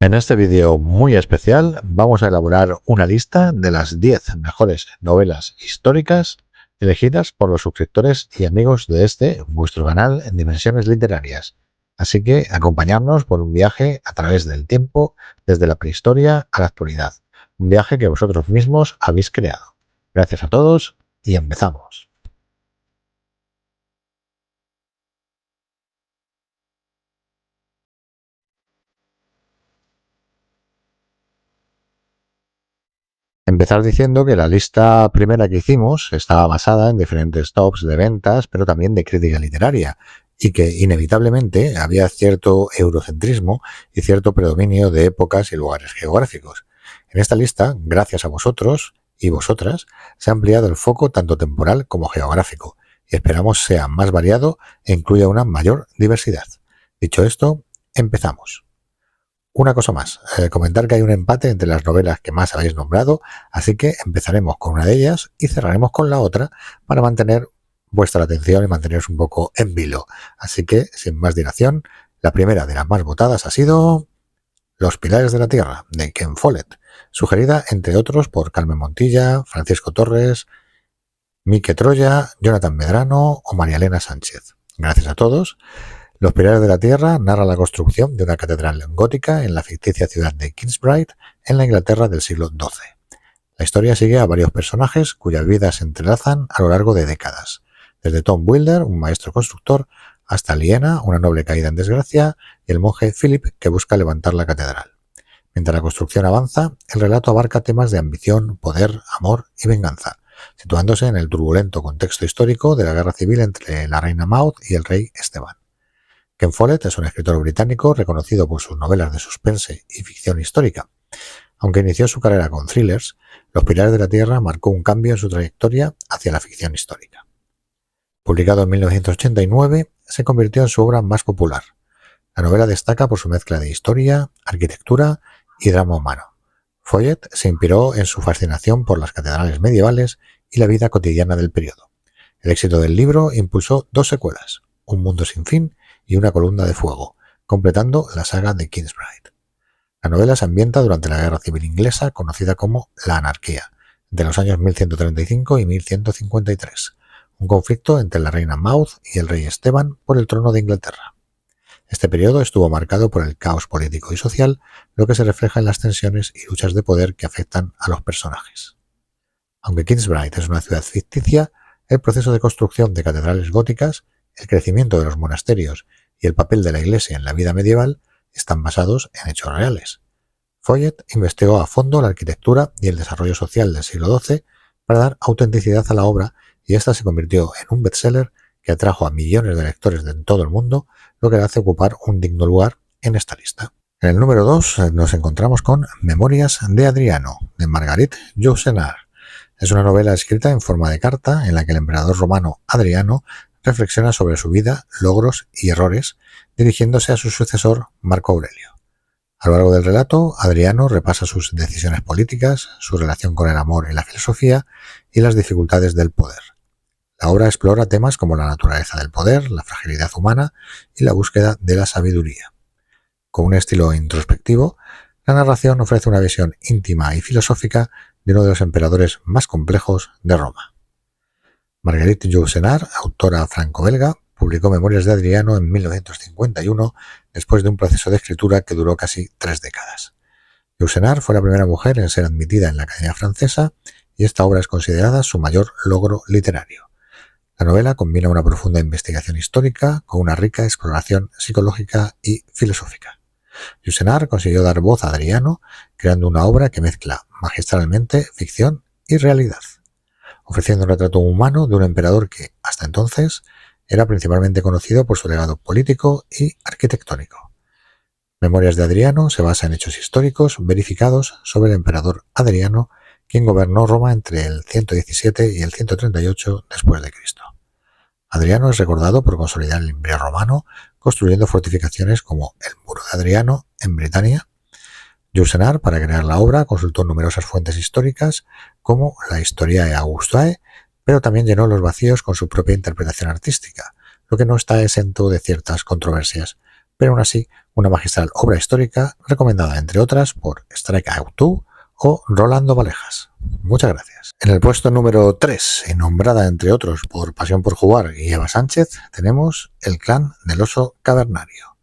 En este vídeo muy especial vamos a elaborar una lista de las 10 mejores novelas históricas elegidas por los suscriptores y amigos de vuestro canal en Dimensiones Literarias. Así que acompañadnos por un viaje a través del tiempo, desde la prehistoria a la actualidad. Un viaje que vosotros mismos habéis creado. Gracias a todos y empezamos. Empezar diciendo que la lista primera que hicimos estaba basada en diferentes tops de ventas, pero también de crítica literaria, y que inevitablemente había cierto eurocentrismo y cierto predominio de épocas y lugares geográficos. En esta lista, gracias a vosotros y vosotras, se ha ampliado el foco tanto temporal como geográfico, y esperamos sea más variado e incluya una mayor diversidad. Dicho esto, empezamos. Una cosa más, comentar que hay un empate entre las novelas que más habéis nombrado, así que empezaremos con una de ellas y cerraremos con la otra para mantener vuestra atención y manteneros un poco en vilo. Así que, sin más dilación, la primera de las más votadas ha sido Los Pilares de la Tierra, de Ken Follett, sugerida, entre otros, por Carmen Montilla, Francisco Torres, Mike Troya, Jonathan Medrano o María Elena Sánchez. Gracias a todos. Los Pilares de la Tierra narra la construcción de una catedral gótica en la ficticia ciudad de Kingsbridge, en la Inglaterra del siglo XII. La historia sigue a varios personajes cuyas vidas se entrelazan a lo largo de décadas, desde Tom Wilder, un maestro constructor, hasta Liena, una noble caída en desgracia, y el monje Philip, que busca levantar la catedral. Mientras la construcción avanza, el relato abarca temas de ambición, poder, amor y venganza, situándose en el turbulento contexto histórico de la guerra civil entre la reina Maud y el rey Esteban. Ken Follett es un escritor británico reconocido por sus novelas de suspense y ficción histórica. Aunque inició su carrera con thrillers, Los Pilares de la Tierra marcó un cambio en su trayectoria hacia la ficción histórica. Publicado en 1989, se convirtió en su obra más popular. La novela destaca por su mezcla de historia, arquitectura y drama humano. Follett se inspiró en su fascinación por las catedrales medievales y la vida cotidiana del periodo. El éxito del libro impulsó 2 secuelas, Un mundo sin fin y Una columna de fuego, completando la saga de Kingsbridge. La novela se ambienta durante la Guerra Civil Inglesa, conocida como la Anarquía, de los años 1135 y 1153, un conflicto entre la reina Maud y el rey Esteban por el trono de Inglaterra. Este periodo estuvo marcado por el caos político y social, lo que se refleja en las tensiones y luchas de poder que afectan a los personajes. Aunque Kingsbridge es una ciudad ficticia, el proceso de construcción de catedrales góticas, el crecimiento de los monasterios y el papel de la Iglesia en la vida medieval están basados en hechos reales. Follett investigó a fondo la arquitectura y el desarrollo social del siglo XII para dar autenticidad a la obra, y esta se convirtió en un bestseller que atrajo a millones de lectores de todo el mundo, lo que le hace ocupar un digno lugar en esta lista. En el número 2 nos encontramos con Memorias de Adriano, de Marguerite Yourcenar. Es una novela escrita en forma de carta en la que el emperador romano Adriano reflexiona sobre su vida, logros y errores, dirigiéndose a su sucesor Marco Aurelio. A lo largo del relato, Adriano repasa sus decisiones políticas, su relación con el amor y la filosofía y las dificultades del poder. La obra explora temas como la naturaleza del poder, la fragilidad humana y la búsqueda de la sabiduría. Con un estilo introspectivo, la narración ofrece una visión íntima y filosófica de uno de los emperadores más complejos de Roma. Marguerite Yourcenar, autora franco-belga, publicó Memorias de Adriano en 1951, después de un proceso de escritura que duró casi 3 décadas. Yourcenar fue la primera mujer en ser admitida en la Academia Francesa y esta obra es considerada su mayor logro literario. La novela combina una profunda investigación histórica con una rica exploración psicológica y filosófica. Yourcenar consiguió dar voz a Adriano, creando una obra que mezcla magistralmente ficción y realidad, ofreciendo un retrato humano de un emperador que, hasta entonces, era principalmente conocido por su legado político y arquitectónico. Memorias de Adriano se basa en hechos históricos verificados sobre el emperador Adriano, quien gobernó Roma entre el 117 y el 138 después de Cristo. Adriano es recordado por consolidar el Imperio Romano, construyendo fortificaciones como el Muro de Adriano en Britania. Yourcenar, para crear la obra, consultó numerosas fuentes históricas como la Historiae Augustae, pero también llenó los vacíos con su propia interpretación artística, lo que no está exento de ciertas controversias, pero aún así una magistral obra histórica recomendada, entre otras, por Strikeout 2 o Rolando Valejas. Muchas gracias. En el puesto número 3, y nombrada entre otros por Pasión por Jugar y Eva Sánchez, tenemos El clan del oso cavernario.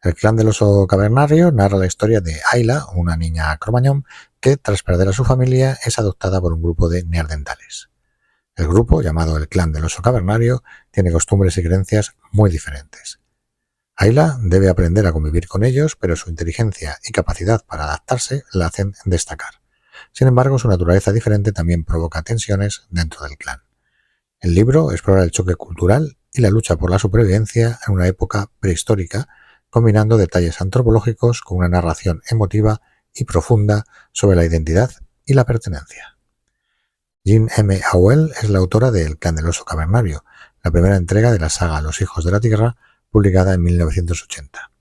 El clan del oso cavernario narra la historia de Ayla, una niña cromañón que, tras perder a su familia, es adoptada por un grupo de neandertales. El grupo, llamado el clan del oso cavernario, tiene costumbres y creencias muy diferentes. Ayla debe aprender a convivir con ellos, pero su inteligencia y capacidad para adaptarse la hacen destacar. Sin embargo, su naturaleza diferente también provoca tensiones dentro del clan. El libro explora el choque cultural y la lucha por la supervivencia en una época prehistórica, combinando detalles antropológicos con una narración emotiva y profunda sobre la identidad y la pertenencia. Jean M. Auel es la autora de El clan del oso cavernario, la primera entrega de la saga Los hijos de la tierra, publicada en 1980.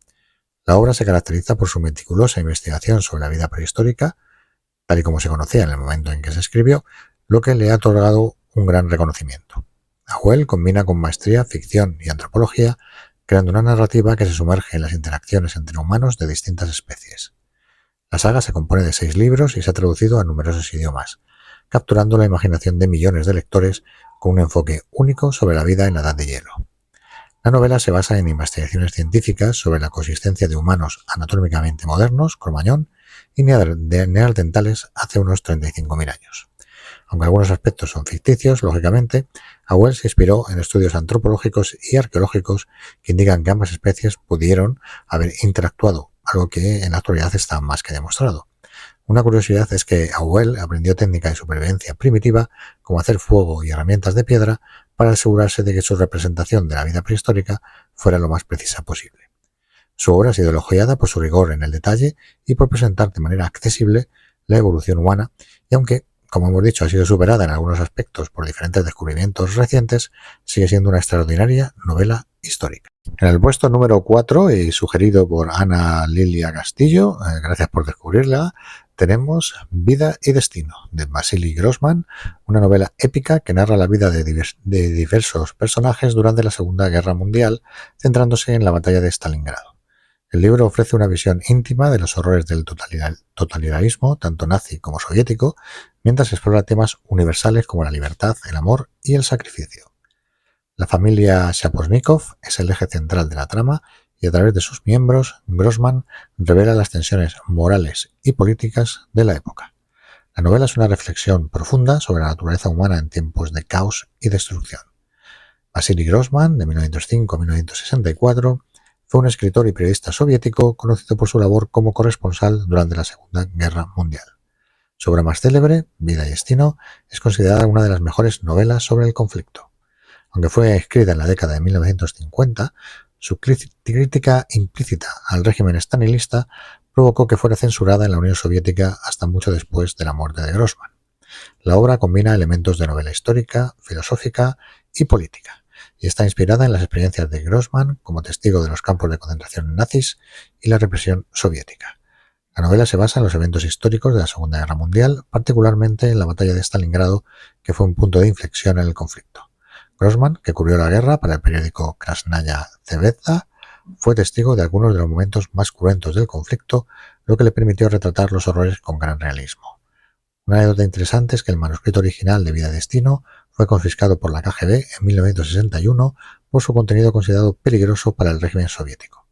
La obra se caracteriza por su meticulosa investigación sobre la vida prehistórica, tal y como se conocía en el momento en que se escribió, lo que le ha otorgado un gran reconocimiento. Auel combina con maestría ficción y antropología, creando una narrativa que se sumerge en las interacciones entre humanos de distintas especies. La saga se compone de 6 libros y se ha traducido a numerosos idiomas, capturando la imaginación de millones de lectores con un enfoque único sobre la vida en la Edad de Hielo. La novela se basa en investigaciones científicas sobre la coexistencia de humanos anatómicamente modernos, cromañón, y neandertales hace unos 35.000 años. Aunque algunos aspectos son ficticios, lógicamente, Auel se inspiró en estudios antropológicos y arqueológicos que indican que ambas especies pudieron haber interactuado, algo que en la actualidad está más que demostrado. Una curiosidad es que Auel aprendió técnica de supervivencia primitiva, como hacer fuego y herramientas de piedra, para asegurarse de que su representación de la vida prehistórica fuera lo más precisa posible. Su obra ha sido elogiada por su rigor en el detalle y por presentar de manera accesible la evolución humana, y aunque, como hemos dicho, ha sido superada en algunos aspectos por diferentes descubrimientos recientes, sigue siendo una extraordinaria novela histórica. En el puesto número 4, y sugerido por Ana Lilia Castillo, gracias por descubrirla, tenemos Vida y Destino, de Vasily Grossman, una novela épica que narra la vida de diversos personajes durante la Segunda Guerra Mundial, centrándose en la batalla de Stalingrado. El libro ofrece una visión íntima de los horrores del totalitarismo, tanto nazi como soviético, mientras explora temas universales como la libertad, el amor y el sacrificio. La familia Shaposhnikov es el eje central de la trama y a través de sus miembros, Grossman revela las tensiones morales y políticas de la época. La novela es una reflexión profunda sobre la naturaleza humana en tiempos de caos y destrucción. Vasily Grossman, de 1905 a 1964, fue un escritor y periodista soviético conocido por su labor como corresponsal durante la Segunda Guerra Mundial. Su obra más célebre, Vida y Destino, es considerada una de las mejores novelas sobre el conflicto. Aunque fue escrita en la década de 1950, su crítica implícita al régimen stalinista provocó que fuera censurada en la Unión Soviética hasta mucho después de la muerte de Grossman. La obra combina elementos de novela histórica, filosófica y política, y está inspirada en las experiencias de Grossman como testigo de los campos de concentración nazis y la represión soviética. La novela se basa en los eventos históricos de la Segunda Guerra Mundial, particularmente en la batalla de Stalingrado, que fue un punto de inflexión en el conflicto. Grossman, que cubrió la guerra para el periódico Krasnaya Zvezda, fue testigo de algunos de los momentos más cruentos del conflicto, lo que le permitió retratar los horrores con gran realismo. Una anécdota interesante es que el manuscrito original de Vida y Destino fue confiscado por la KGB en 1961 por su contenido considerado peligroso para el régimen soviético.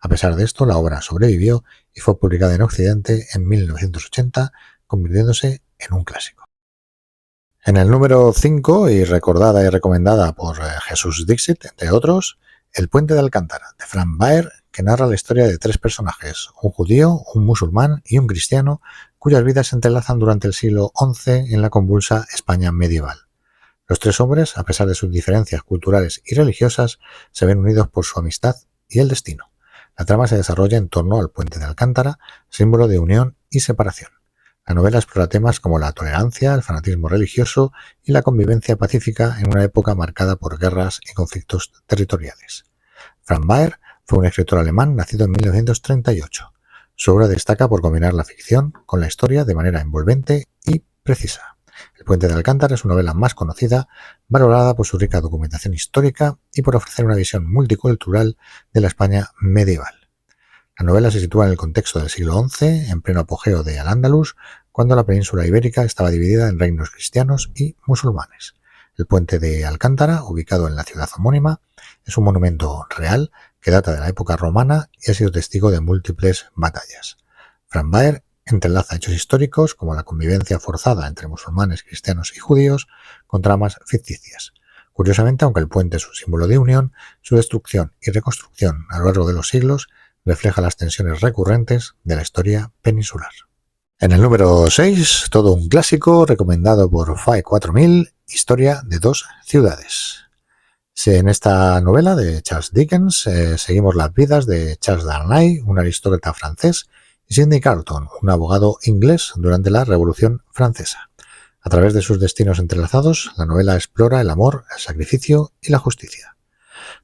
A pesar de esto, la obra sobrevivió y fue publicada en Occidente en 1980, convirtiéndose en un clásico. En el número 5, y recordada y recomendada por Jesús Dixit, entre otros, El puente de Alcántara, de Frank Baer, que narra la historia de 3 personajes, un judío, un musulmán y un cristiano, cuyas vidas se entrelazan durante el siglo XI en la convulsa España medieval. Los 3 hombres, a pesar de sus diferencias culturales y religiosas, se ven unidos por su amistad y el destino. La trama se desarrolla en torno al puente de Alcántara, símbolo de unión y separación. La novela explora temas como la tolerancia, el fanatismo religioso y la convivencia pacífica en una época marcada por guerras y conflictos territoriales. Frank Baer fue un escritor alemán nacido en 1938. Su obra destaca por combinar la ficción con la historia de manera envolvente y precisa. El puente de Alcántara es su novela más conocida, valorada por su rica documentación histórica y por ofrecer una visión multicultural de la España medieval. La novela se sitúa en el contexto del siglo XI, en pleno apogeo de Al-Ándalus, cuando la península ibérica estaba dividida en reinos cristianos y musulmanes. El puente de Alcántara, ubicado en la ciudad homónima, es un monumento real que data de la época romana y ha sido testigo de múltiples batallas. Frank Baer entrelaza hechos históricos como la convivencia forzada entre musulmanes, cristianos y judíos con tramas ficticias. Curiosamente, aunque el puente es un símbolo de unión, su destrucción y reconstrucción a lo largo de los siglos refleja las tensiones recurrentes de la historia peninsular. En el número 6, todo un clásico recomendado por FAE 4000, Historia de dos ciudades. En esta novela de Charles Dickens seguimos las vidas de Charles Darnay, un aristócrata francés, y Sidney Carton, un abogado inglés durante la Revolución Francesa. A través de sus destinos entrelazados, la novela explora el amor, el sacrificio y la justicia.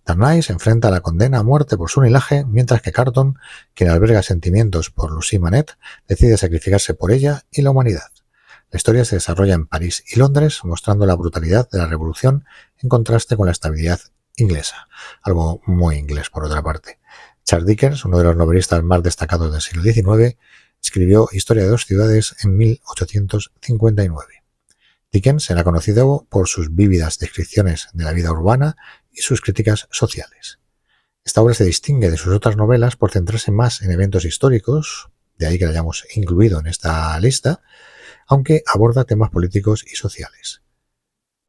Darnay se enfrenta a la condena a muerte por su linaje, mientras que Carton, quien alberga sentimientos por Lucy Manet, decide sacrificarse por ella y la humanidad. La historia se desarrolla en París y Londres, mostrando la brutalidad de la revolución en contraste con la estabilidad inglesa, algo muy inglés por otra parte. Charles Dickens, uno de los novelistas más destacados del siglo XIX, escribió Historia de dos ciudades en 1859. Dickens era conocido por sus vívidas descripciones de la vida urbana y sus críticas sociales. Esta obra se distingue de sus otras novelas por centrarse más en eventos históricos, de ahí que la hayamos incluido en esta lista, aunque aborda temas políticos y sociales.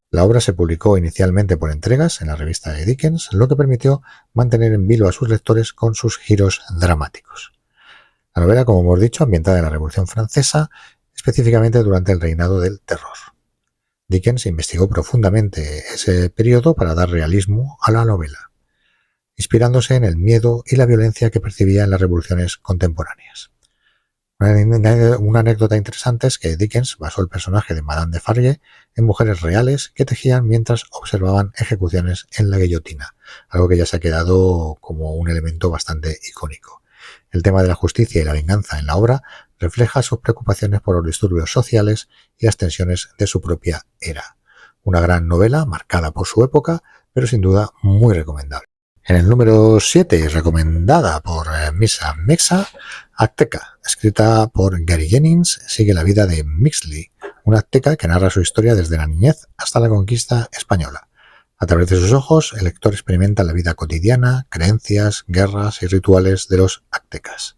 La obra se publicó inicialmente por entregas en la revista de Dickens, lo que permitió mantener en vilo a sus lectores con sus giros dramáticos. La novela, como hemos dicho, ambientada en la Revolución Francesa, específicamente durante el reinado del terror. Dickens investigó profundamente ese periodo para dar realismo a la novela, inspirándose en el miedo y la violencia que percibía en las revoluciones contemporáneas. Una anécdota interesante es que Dickens basó el personaje de Madame Defarge en mujeres reales que tejían mientras observaban ejecuciones en la guillotina, algo que ya se ha quedado como un elemento bastante icónico. El tema de la justicia y la venganza en la obra refleja sus preocupaciones por los disturbios sociales y las tensiones de su propia era. Una gran novela marcada por su época, pero sin duda muy recomendable. En el número 7, recomendada por Misa Mexa, Azteca, escrita por Gary Jennings, sigue la vida de Mixley, un azteca que narra su historia desde la niñez hasta la conquista española. A través de sus ojos, el lector experimenta la vida cotidiana, creencias, guerras y rituales de los aztecas.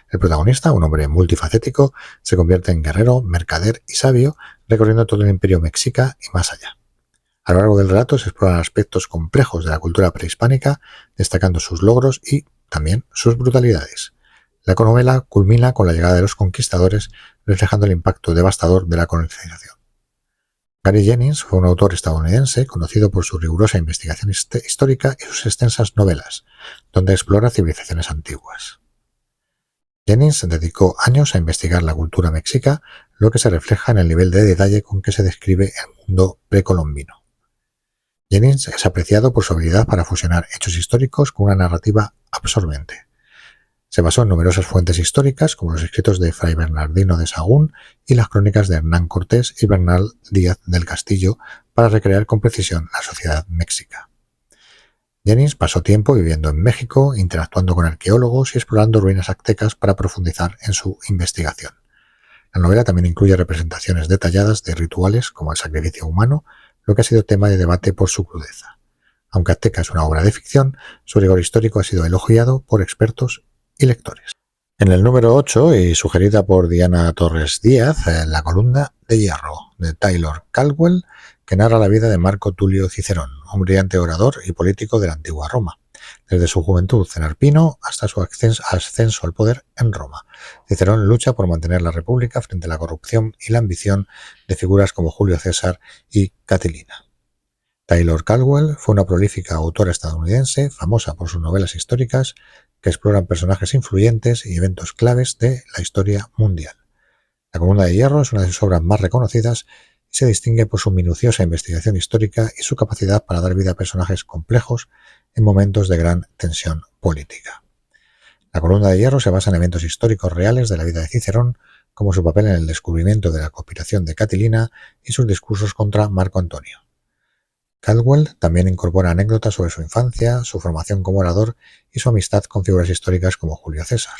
El protagonista, un hombre multifacético, se convierte en guerrero, mercader y sabio, recorriendo todo el imperio mexica y más allá. A lo largo del relato se exploran aspectos complejos de la cultura prehispánica, destacando sus logros y también sus brutalidades. La novela culmina con la llegada de los conquistadores, reflejando el impacto devastador de la colonización. Gary Jennings fue un autor estadounidense conocido por su rigurosa investigación histórica y sus extensas novelas, donde explora civilizaciones antiguas. Jennings dedicó años a investigar la cultura mexica, lo que se refleja en el nivel de detalle con que se describe el mundo precolombino. Jennings es apreciado por su habilidad para fusionar hechos históricos con una narrativa absorbente. Se basó en numerosas fuentes históricas, como los escritos de Fray Bernardino de Sahagún y las crónicas de Hernán Cortés y Bernal Díaz del Castillo, para recrear con precisión la sociedad mexica. Jennings pasó tiempo viviendo en México, interactuando con arqueólogos y explorando ruinas aztecas para profundizar en su investigación. La novela también incluye representaciones detalladas de rituales como el sacrificio humano, lo que ha sido tema de debate por su crudeza. Aunque Azteca es una obra de ficción, su rigor histórico ha sido elogiado por expertos y lectores. En el número 8, y sugerida por Diana Torres Díaz, La columna de hierro, de Taylor Caldwell, que narra la vida de Marco Tulio Cicerón, un brillante orador y político de la antigua Roma. Desde su juventud en Arpino hasta su ascenso al poder en Roma, Cicerón lucha por mantener la república frente a la corrupción y la ambición de figuras como Julio César y Catilina. Taylor Caldwell fue una prolífica autora estadounidense, famosa por sus novelas históricas que exploran personajes influyentes y eventos claves de la historia mundial. La columna de hierro es una de sus obras más reconocidas y se distingue por su minuciosa investigación histórica y su capacidad para dar vida a personajes complejos en momentos de gran tensión política. La columna de hierro se basa en eventos históricos reales de la vida de Cicerón, como su papel en el descubrimiento de la conspiración de Catilina y sus discursos contra Marco Antonio. Caldwell también incorpora anécdotas sobre su infancia, su formación como orador y su amistad con figuras históricas como Julio César.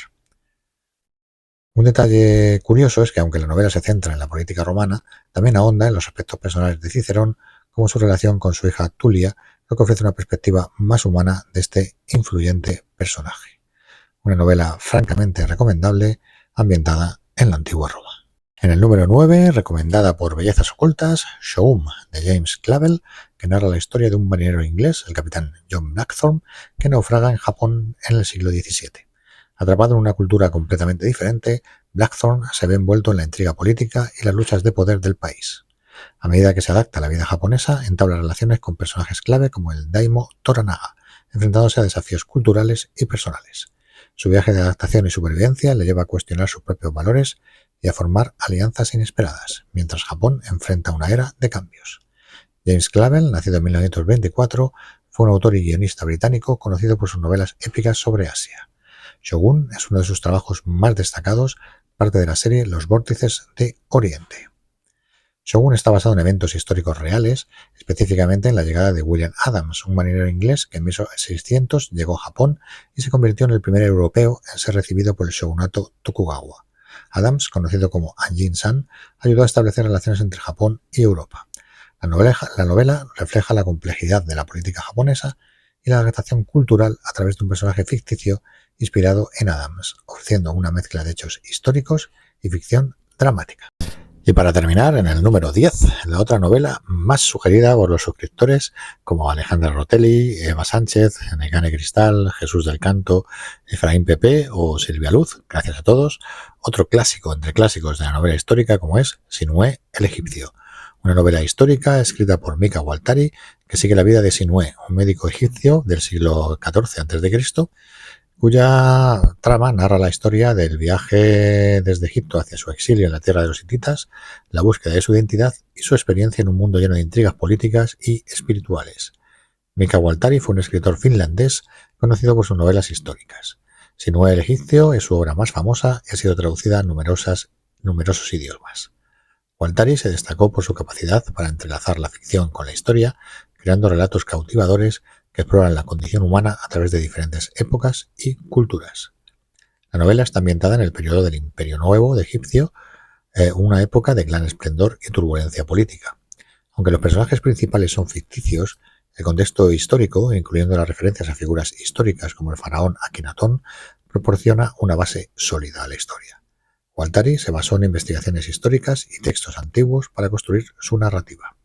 Un detalle curioso es que aunque la novela se centra en la política romana, también ahonda en los aspectos personales de Cicerón, como su relación con su hija Tulia, lo que ofrece una perspectiva más humana de este influyente personaje. Una novela francamente recomendable, ambientada en la antigua Roma. En el número 9, recomendada por Bellezas Ocultas, Shogun, de James Clavell, que narra la historia de un marinero inglés, el capitán John Blackthorne, que naufraga en Japón en el siglo XVII. Atrapado en una cultura completamente diferente, Blackthorne se ve envuelto en la intriga política y las luchas de poder del país. A medida que se adapta a la vida japonesa, entabla relaciones con personajes clave como el daimyo Toranaga, enfrentándose a desafíos culturales y personales. Su viaje de adaptación y supervivencia le lleva a cuestionar sus propios valores y a formar alianzas inesperadas, mientras Japón enfrenta una era de cambios. James Clavell, nacido en 1924, fue un autor y guionista británico conocido por sus novelas épicas sobre Asia. Shogun es uno de sus trabajos más destacados, parte de la serie Los Vórtices de Oriente. Shogun está basado en eventos históricos reales, específicamente en la llegada de William Adams, un marinero inglés que en 1600 llegó a Japón y se convirtió en el primer europeo en ser recibido por el shogunato Tokugawa. Adams, conocido como Anjin-san, ayudó a establecer relaciones entre Japón y Europa. La novela refleja la complejidad de la política japonesa y la adaptación cultural a través de un personaje ficticio inspirado en Adams, ofreciendo una mezcla de hechos históricos y ficción dramática. Y para terminar, en el número 10, la otra novela más sugerida por los suscriptores como Alejandra Rotelli, Eva Sánchez, Negane Cristal, Jesús del Canto, Efraín Pepe o Silvia Luz, gracias a todos, otro clásico entre clásicos de la novela histórica como es Sinué el egipcio, una novela histórica escrita por Mika Waltari que sigue la vida de Sinué, un médico egipcio del siglo XIV a.C., cuya trama narra la historia del viaje desde Egipto hacia su exilio en la tierra de los hititas, la búsqueda de su identidad y su experiencia en un mundo lleno de intrigas políticas y espirituales. Mika Waltari fue un escritor finlandés conocido por sus novelas históricas. Sinué el egipcio es su obra más famosa y ha sido traducida a numerosos idiomas. Waltari se destacó por su capacidad para entrelazar la ficción con la historia, creando relatos cautivadores que exploran la condición humana a través de diferentes épocas y culturas. La novela está ambientada en el periodo del Imperio Nuevo de Egipcio, una época de gran esplendor y turbulencia política. Aunque los personajes principales son ficticios, el contexto histórico, incluyendo las referencias a figuras históricas como el faraón Akenatón, proporciona una base sólida a la historia. Waltari se basó en investigaciones históricas y textos antiguos para construir su narrativa.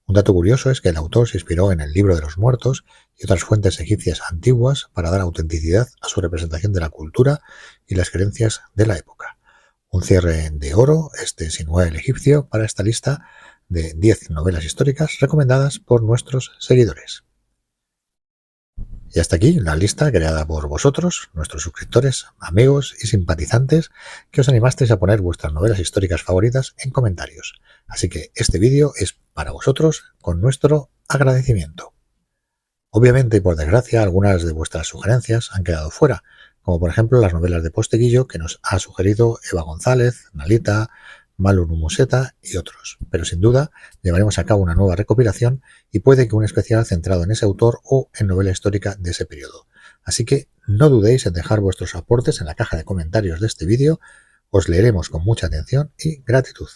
Un dato curioso es que el autor se inspiró en el Libro de los Muertos y otras fuentes egipcias antiguas para dar autenticidad a su representación de la cultura y las creencias de la época. Un cierre de oro, Sinué el egipcio, para esta lista de 10 novelas históricas recomendadas por nuestros seguidores. Y hasta aquí la lista creada por vosotros, nuestros suscriptores, amigos y simpatizantes, que os animasteis a poner vuestras novelas históricas favoritas en comentarios. Así que este vídeo es para vosotros con nuestro agradecimiento. Obviamente y por desgracia algunas de vuestras sugerencias han quedado fuera, como por ejemplo las novelas de Posteguillo que nos ha sugerido Eva González, Nalita, Malu Numuseta y otros, pero sin duda llevaremos a cabo una nueva recopilación y puede que un especial centrado en ese autor o en novela histórica de ese periodo. Así que no dudéis en dejar vuestros aportes en la caja de comentarios de este vídeo, os leeremos con mucha atención y gratitud.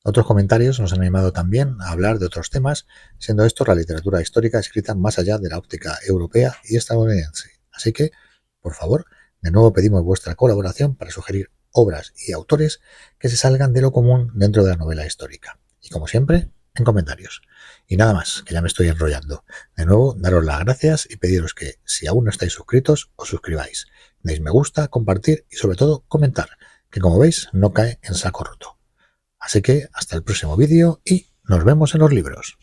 Otros comentarios nos han animado también a hablar de otros temas, siendo esto la literatura histórica escrita más allá de la óptica europea y estadounidense. Así que, por favor, de nuevo pedimos vuestra colaboración para sugerir obras y autores que se salgan de lo común dentro de la novela histórica. Y como siempre, en comentarios. Y nada más, que ya me estoy enrollando. De nuevo, daros las gracias y pediros que, si aún no estáis suscritos, os suscribáis. Deis me gusta, compartir y sobre todo comentar, que como veis no cae en saco roto. Así que hasta el próximo vídeo y nos vemos en los libros.